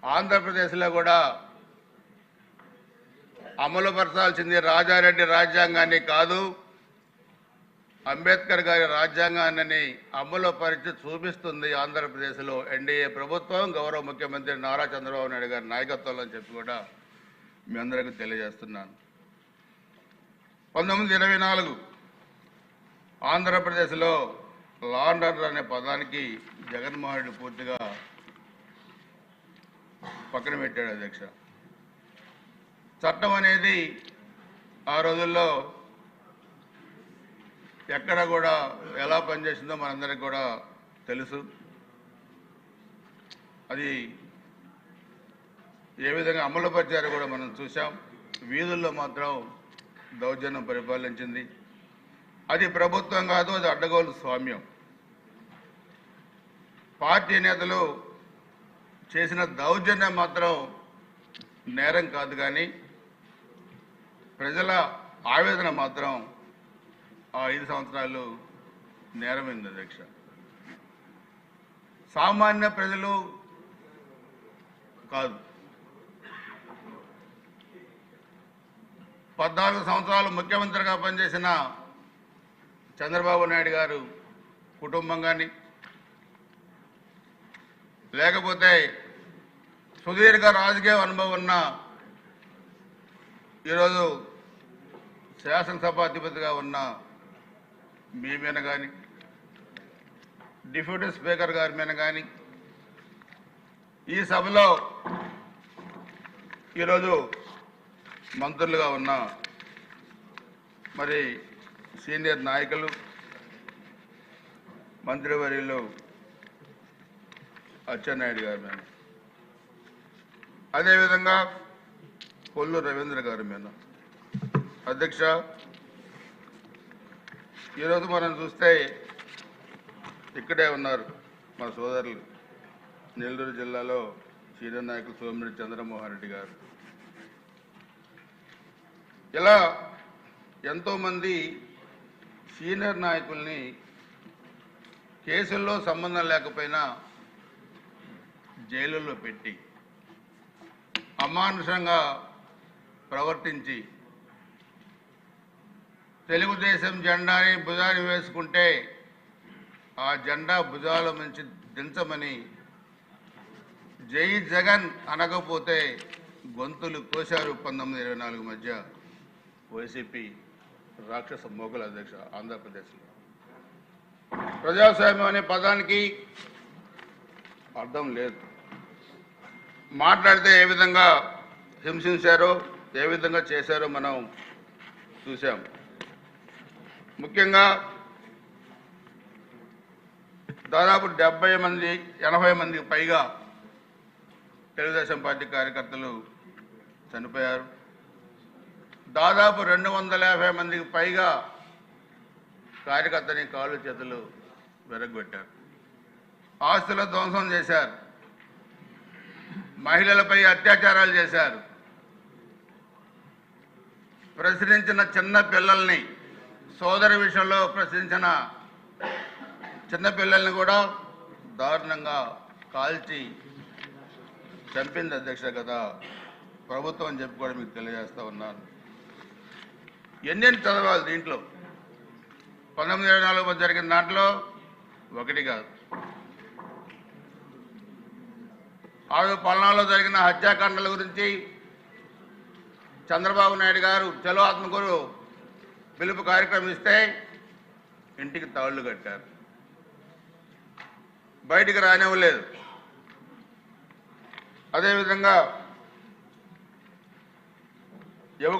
ఆంధ్రప్రదేశ్లో కూడా అమలుపరచాల్సింది రాజారెడ్డి రాజ్యాంగాన్ని కాదు, అంబేద్కర్ గారి రాజ్యాంగాన్ని అమలుపరిచి చూపిస్తుంది ఆంధ్రప్రదేశ్లో ఎన్డీఏ ప్రభుత్వం, గౌరవ ముఖ్యమంత్రి నారా చంద్రబాబు నాయుడు గారి నాయకత్వంలో అని చెప్పి కూడా మీ అందరికీ తెలియజేస్తున్నాను. 1924 ఆంధ్రప్రదేశ్లో లా అండ్ ఆర్డర్ అనే పదానికి జగన్మోహన్ రెడ్డి పూర్తిగా పక్కన పెట్టాడు అధ్యక్ష. చట్టం అనేది ఆ రోజుల్లో ఎక్కడ కూడా ఎలా పనిచేసిందో మనందరికీ కూడా తెలుసు. అది ఏ విధంగా అమలుపరిచారో కూడా మనం చూసాం. వీధుల్లో మాత్రం దౌర్జన్యం పరిపాలించింది. అది ప్రభుత్వం కాదు, అది అడ్డగోలు స్వామ్యం. పార్టీ నేతలు చేసిన దౌర్జన్యం మాత్రం నేరం కాదు, కానీ ప్రజల ఆవేదన మాత్రం ఆ 5 సంవత్సరాలు నేరమైంది అధ్యక్ష. సామాన్య ప్రజలు కాదు, 14 సంవత్సరాలు ముఖ్యమంత్రిగా పనిచేసిన చంద్రబాబు నాయుడు గారు కుటుంబం కానీ, లేకపోతే సుదీర్ఘ రాజకీయ అనుభవం ఉన్న ఈరోజు శాసనసభాధిపతిగా ఉన్న మీ మీద కానీ, డిప్యూటీ స్పీకర్ గారి మీద కానీ, ఈ సభలో ఈరోజు మంత్రులుగా ఉన్న మరి సీనియర్ నాయకులు, మంత్రివర్యులు అచ్చెన్నాయుడు గారి మీద, అదేవిధంగా కొల్లు రవీంద్ర గారి మీద. అధ్యక్ష, ఈరోజు మనం చూస్తే ఇక్కడే ఉన్నారు మా సోదరులు, నెల్లూరు జిల్లాలో సీనియర్ నాయకులు సోమిరెడ్డి చంద్రమోహన్ రెడ్డి గారు. ఇలా ఎంతోమంది సీనియర్ నాయకుల్ని కేసుల్లో సంబంధం లేకపోయినా జైలులో పెట్టి అమానుషంగా ప్రవర్తించి తెలుగుదేశం జెండాని భుజాన్ని వేసుకుంటే ఆ జెండా భుజాల నుంచి దించమని జై జగన్ అనకపోతే గొంతులు కోశారు 1924 మధ్య వైసీపీ రాక్షస మోగల అధ్యక్ష ఆంధ్రప్రదేశ్లో. ప్రజాస్వామ్యం అనే పదానికి అర్థం లేదు. మాట్లాడితే ఏ విధంగా హింసించారో, ఏ విధంగా చేశారో మనం చూసాం. ముఖ్యంగా దాదాపు 80 మందికి పైగా తెలుగుదేశం పార్టీ కార్యకర్తలు చనిపోయారు. దాదాపు 250 మందికి పైగా కార్యకర్తని కాళ్ళు చేతులు విరగొట్టారు. ఆస్తుల ధ్వంసం చేశారు. మహిళలపై అత్యాచారాలు చేశారు. ప్రశ్నించిన చిన్న పిల్లల్ని, సోదరి విషయంలో ప్రశ్నించిన చిన్నపిల్లల్ని కూడా దారుణంగా కాల్చి చంపింది అధ్యక్ష కదా ప్రభుత్వం అని చెప్పి కూడా మీకు తెలియజేస్తా ఉన్నాను. ఎన్నెన్ని చదవాలి దీంట్లో. 1924 జరిగిన దాంట్లో ఒకటి కాదు, ఆ పల్నాడులో జరిగిన హత్యాకాండల గురించి చంద్రబాబు నాయుడు గారు చలో ఆత్మకూరు పిలుపు కార్యక్రమం ఇస్తే ఇంటికి తాళ్లు కట్టారు, బయటికి రానివ్వలేదు. అదేవిధంగా యువక